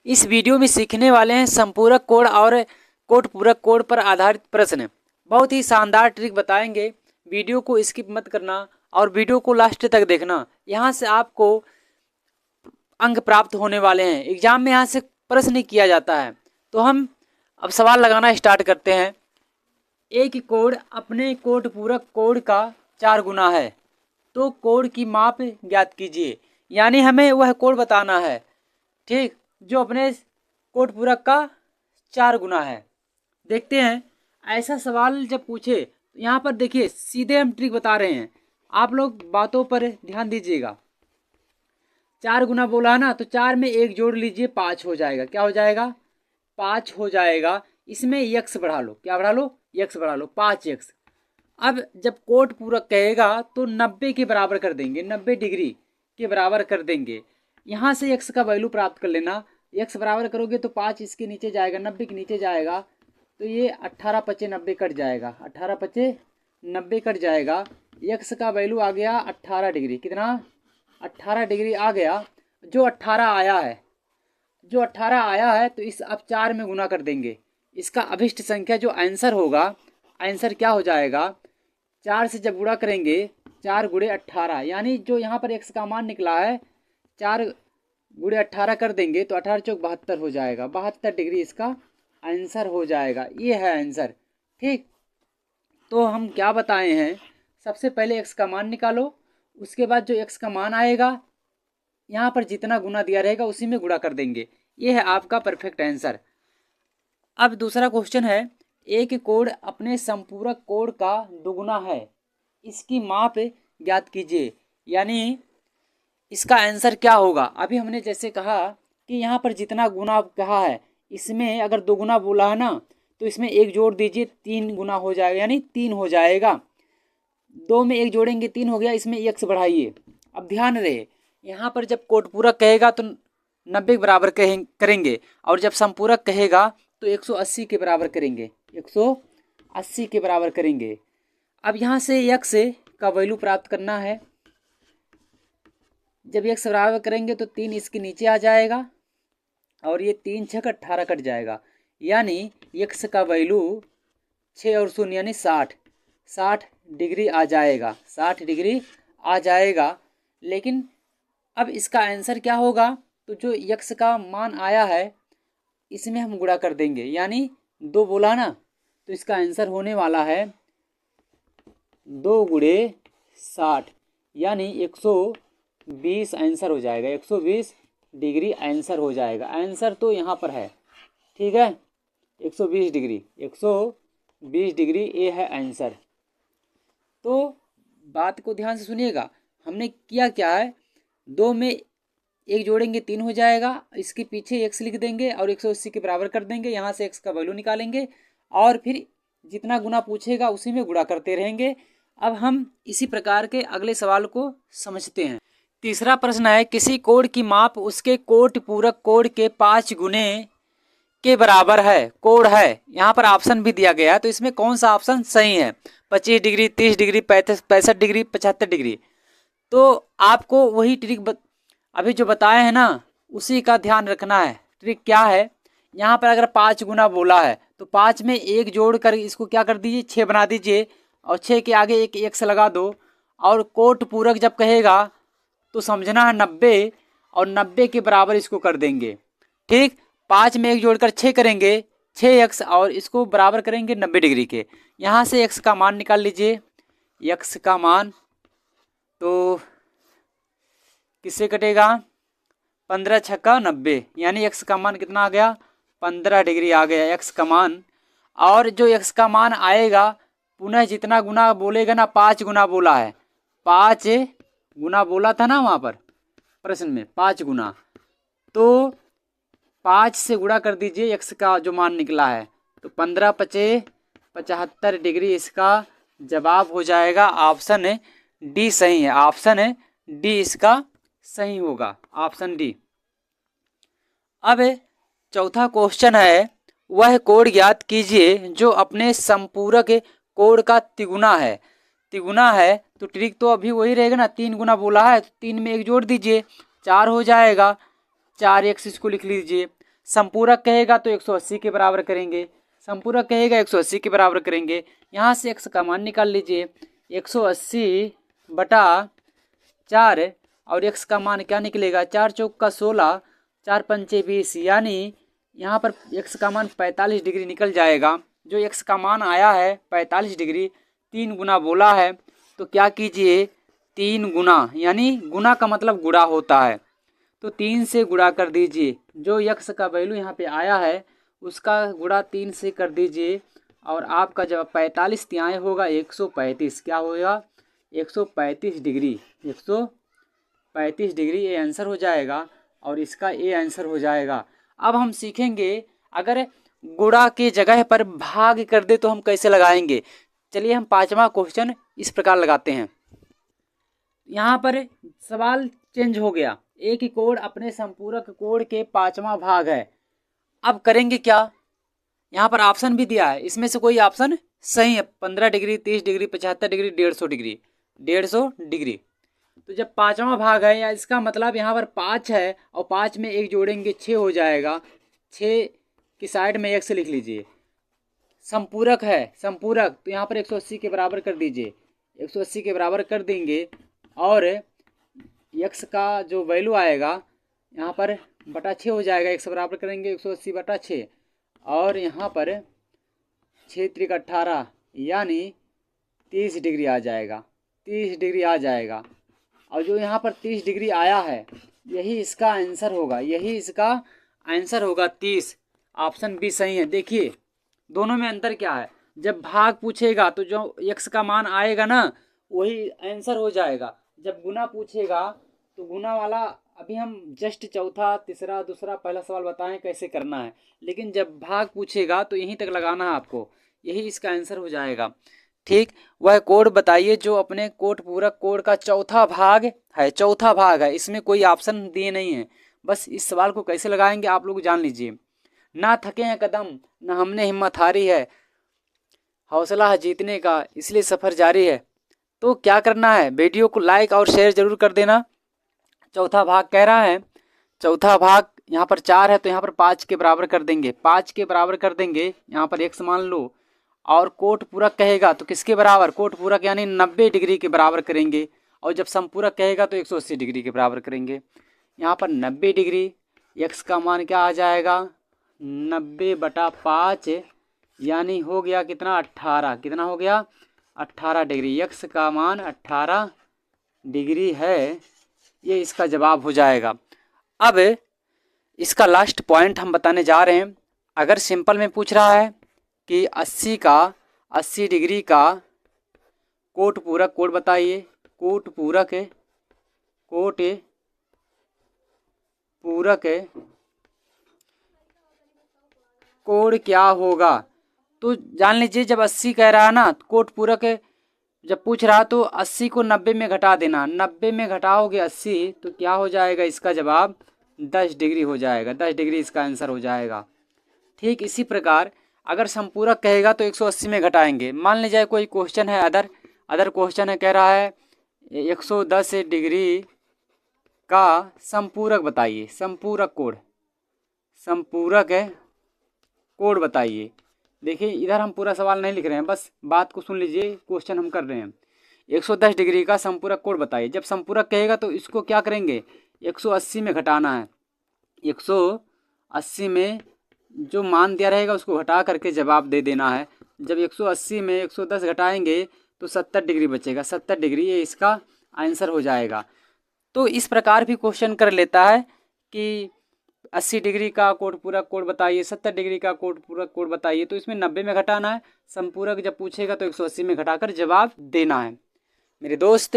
इस वीडियो में सीखने वाले हैं संपूरक कोड और कोड पूरक कोड पर आधारित प्रश्न। बहुत ही शानदार ट्रिक बताएंगे। वीडियो को स्किप मत करना और वीडियो को लास्ट तक देखना। यहाँ से आपको अंक प्राप्त होने वाले हैं। एग्जाम में यहाँ से प्रश्न किया जाता है। तो हम अब सवाल लगाना स्टार्ट करते हैं। एक कोड अपने कोड पूरक कोड का 4 गुना है तो कोड की माप ज्ञात कीजिए। यानी हमें वह कोड बताना है, ठीक, जो अपने कोड पूरक का 4 गुना है। देखते हैं ऐसा सवाल जब पूछे तो यहाँ पर देखिए सीधे हम ट्रिक बता रहे हैं, आप लोग बातों पर ध्यान दीजिएगा। 4 गुना बोला ना तो 4 में 1 जोड़ लीजिए, 5 हो जाएगा। क्या हो जाएगा? 5 हो जाएगा। इसमें x बढ़ा लो। क्या बढ़ा लो? x बढ़ा लो, 5x। अब जब कोड पूरक कहेगा तो 90 के बराबर कर देंगे, 90 डिग्री के बराबर कर देंगे। यहाँ से x का वैल्यू प्राप्त कर लेना। x बराबर करोगे तो 5 इसके नीचे जाएगा, 90 के नीचे जाएगा तो ये 18 पचे 90 कट जाएगा, 18 पचे 90 कट जाएगा। x का वैल्यू आ गया 18 डिग्री। कितना? 18 डिग्री आ गया। जो 18 आया है, जो 18 आया है तो इस अब 4 में गुना कर देंगे। इसका अभिष्ट संख्या जो आंसर होगा, आंसर क्या हो जाएगा? 4 से जब गुणा करेंगे 4 गुणे 18, यानी जो यहाँ पर x का मान निकला है 4 गुणे 18 कर देंगे तो 18 चौक 72 हो जाएगा। 72 डिग्री इसका आंसर हो जाएगा। ये है आंसर, ठीक। तो हम क्या बताए हैं, सबसे पहले x का मान निकालो, उसके बाद जो x का मान आएगा यहाँ पर जितना गुना दिया रहेगा उसी में गुणा कर देंगे। ये है आपका परफेक्ट आंसर। अब दूसरा क्वेश्चन है, एक कोड अपने संपूरक कोड का दुगुना है, इसकी माप ज्ञात कीजिए। यानी इसका आंसर क्या होगा? अभी हमने जैसे कहा कि यहाँ पर जितना गुना कहा है इसमें अगर 2 गुना बोला है ना तो इसमें 1 जोड़ दीजिए, 3 गुना हो जाएगा, यानी 3 हो जाएगा। 2 में 1 जोड़ेंगे 3 हो गया, इसमें x बढ़ाइए। अब ध्यान रहे यहाँ पर जब कोड पूरक कहेगा तो 90 के बराबर करेंगे और जब संपूरक कहेगा तो 180 के बराबर करेंगे, 180 के बराबर करेंगे। अब यहाँ से x का वैल्यू प्राप्त करना है। जब x बराबर करेंगे तो 3 इसके नीचे आ जाएगा और ये 3 छक 18 कट जाएगा, यानी x का वैल्यू 6 और 0 यानी 60 डिग्री आ जाएगा, 60 डिग्री आ जाएगा। लेकिन अब इसका आंसर क्या होगा? तो जो x का मान आया है इसमें हम गुणा कर देंगे, यानी 2 बोला ना तो इसका आंसर होने वाला है 2 गुणे 60, यानी 120 आंसर हो जाएगा। 120 डिग्री आंसर हो जाएगा। आंसर तो यहाँ पर है, ठीक है, 120 डिग्री, 120 डिग्री ये है आंसर। तो बात को ध्यान से सुनिएगा। हमने किया क्या है, 2 में 1 जोड़ेंगे 3 हो जाएगा, इसके पीछे x लिख देंगे और 180 के बराबर कर देंगे। यहाँ से x का वैल्यू निकालेंगे और फिर जितना गुना पूछेगा उसी में गुणा करते रहेंगे। अब हम इसी प्रकार के अगले सवाल को समझते हैं। तीसरा प्रश्न है, किसी कोड की माप उसके कोड पूरक कोड के 5 गुने के बराबर है। कोड है, यहाँ पर ऑप्शन भी दिया गया है, तो इसमें कौन सा ऑप्शन सही है? 25 डिग्री, 30 डिग्री, 65 डिग्री, 75 डिग्री। तो आपको वही ट्रिक अभी जो बताए हैं ना उसी का ध्यान रखना है। ट्रिक क्या है, यहाँ पर अगर 5 गुना बोला है तो 5 में 1 जोड़ कर इसको क्या कर दीजिए, 6 बना दीजिए और 6 के आगे एक x लगा दो। और कोट पूरक जब कहेगा तो समझना है 90 और 90 के बराबर इसको कर देंगे, ठीक। 5 में 1 जोड़कर 6 करेंगे, 6x और इसको बराबर करेंगे 90 डिग्री के। यहाँ से x का मान निकाल लीजिए। x का मान तो किससे कटेगा? 15 छक्का 90, यानी x का मान कितना आ गया? 15 डिग्री आ गया x का मान। और जो x का मान आएगा पुनः जितना गुना बोलेगा ना, 5 गुना बोला है, 5 गुना बोला था ना वहाँ पर प्रश्न में, 5 गुना, तो 5 से गुणा कर दीजिए x का जो मान निकला है, तो 15 पचे 75 डिग्री इसका जवाब हो जाएगा। ऑप्शन डी सही है, ऑप्शन डी इसका सही होगा, ऑप्शन डी। अब चौथा क्वेश्चन है, वह कोड ज्ञात कीजिए जो अपने संपूरक कोड का तिगुना है। तिगुना है तो ट्रिक तो अभी वही रहेगा ना, 3 गुना बोला है तो 3 में 1 जोड़ दीजिए, 4 हो जाएगा, 4x इसको लिख लीजिए। संपूरक कहेगा तो 180 के बराबर करेंगे, संपूरक कहेगा 180 के बराबर करेंगे। यहाँ से x का मान निकाल लीजिए, 180 बटा 4 और x का मान क्या निकलेगा, 4 चौक का 16, 4 पंचे 20, यानी यहाँ पर x का मान 45 डिग्री निकल जाएगा। जो x का मान आया है 45 डिग्री, 3 गुना बोला है तो क्या कीजिए 3 गुना, यानी गुना का मतलब गुणा होता है, तो 3 से गुणा कर दीजिए। जो x का वैल्यू यहाँ पे आया है उसका गुणा 3 से कर दीजिए और आपका जब 45 तिहाई होगा 135, क्या होगा 135 डिग्री, 135 डिग्री ये आंसर हो जाएगा और इसका ये आंसर हो जाएगा। अब हम सीखेंगे अगर गुणा के जगह पर भाग कर दे तो हम कैसे लगाएंगे। चलिए हम 5वां क्वेश्चन इस प्रकार लगाते हैं। यहाँ पर सवाल चेंज हो गया, एक ही कोण अपने संपूरक कोण के 5वां भाग है। अब करेंगे क्या, यहाँ पर ऑप्शन भी दिया है, इसमें से कोई ऑप्शन सही है, 15 degree, 30 degree, 75 degree, 150 degree, 150 degree. तो जब 5वां भाग है या इसका मतलब यहाँ पर 5 है और 5 में 1 जोड़ेंगे 6 हो जाएगा, 6 की साइड में 1 से लिख लीजिए। संपूरक है, संपूरक तो यहाँ पर 180 के बराबर कर दीजिए, 180 के बराबर कर देंगे और x का जो वैल्यू आएगा यहाँ पर बटा 6 हो जाएगा, 1 से बराबर करेंगे 180 बटा 6 और यहाँ पर 6 त्रिक 18 यानी 30 डिग्री आ जाएगा, 30 डिग्री आ जाएगा। और जो यहाँ पर 30 डिग्री आया है यही इसका आंसर होगा, यही इसका आंसर होगा 30। ऑप्शन बी सही है। देखिए दोनों में अंतर क्या है, जब भाग पूछेगा तो जो x का मान आएगा ना वही आंसर हो जाएगा, जब गुना पूछेगा तो गुना वाला अभी हम जस्ट चौथा, तीसरा, दूसरा, पहला सवाल बताएं कैसे करना है, लेकिन जब भाग पूछेगा तो यहीं तक लगाना है आपको, यही इसका आंसर हो जाएगा। ठीक, वह कोड बताइए जो अपने कोट पूरक कोड का चौथा भाग है, चौथा भाग है, इसमें कोई ऑप्शन दिए नहीं है। बस इस सवाल को कैसे लगाएंगे आप लोग जान लीजिए। ना थके हैं कदम, ना हमने हिम्मत हारी है, हौसला है जीतने का इसलिए सफ़र जारी है। तो क्या करना है, वीडियो को लाइक और शेयर ज़रूर कर देना। चौथा भाग कह रहा है, चौथा भाग यहाँ पर 4 है तो यहाँ पर 5 के बराबर कर देंगे, 5 के बराबर कर देंगे, यहाँ पर x मान लो। और कोट पूरक कहेगा तो किसके बराबर, कोट पूरक यानी 90 डिग्री के बराबर करेंगे, और जब संपूरक कहेगा तो 180 डिग्री के बराबर करेंगे। यहाँ पर 90 डिग्री, x का मान क्या आ जाएगा 90 बटा 5 यानी हो गया कितना 18, कितना हो गया 18 डिग्री, x का मान 18 डिग्री है, ये इसका जवाब हो जाएगा। अब इसका लास्ट पॉइंट हम बताने जा रहे हैं। अगर सिंपल में पूछ रहा है कि 80 डिग्री का कोट पूरक कोड बताइए, कोट पूरक कोड क्या होगा, तो जान लीजिए जब 80 कह रहा है ना, कोट पूरक जब पूछ रहा तो 80 को 90 में घटा देना, 90 में घटाओगे 80 तो क्या हो जाएगा, इसका जवाब 10 डिग्री हो जाएगा, 10 डिग्री इसका आंसर हो जाएगा। ठीक इसी प्रकार अगर संपूरक कहेगा तो 180 में घटाएंगे। मान लीजिए कोई क्वेश्चन है, अदर क्वेश्चन है, कह रहा है 110 डिग्री का संपूरक बताइए, संपूरक कोड बताइए। देखिए इधर हम पूरा सवाल नहीं लिख रहे हैं, बस बात को सुन लीजिए, क्वेश्चन हम कर रहे हैं। 110 डिग्री का संपूरक कोड बताइए। जब संपूरक कहेगा तो इसको क्या करेंगे 180 में घटाना है, 180 में जो मान दिया रहेगा उसको घटा करके जवाब दे देना है। जब 180 में 110 घटाएंगे तो 70 डिग्री बचेगा, 70 डिग्री ये इसका आंसर हो जाएगा। तो इस प्रकार भी क्वेश्चन कर लेता है कि 80 डिग्री का कोट पूरक कोड बताइए, 70 डिग्री का कोट पूरक कोड बताइए, तो इसमें 90 में घटाना है, संपूरक जब पूछेगा तो 180 में घटाकर जवाब देना है। मेरे दोस्त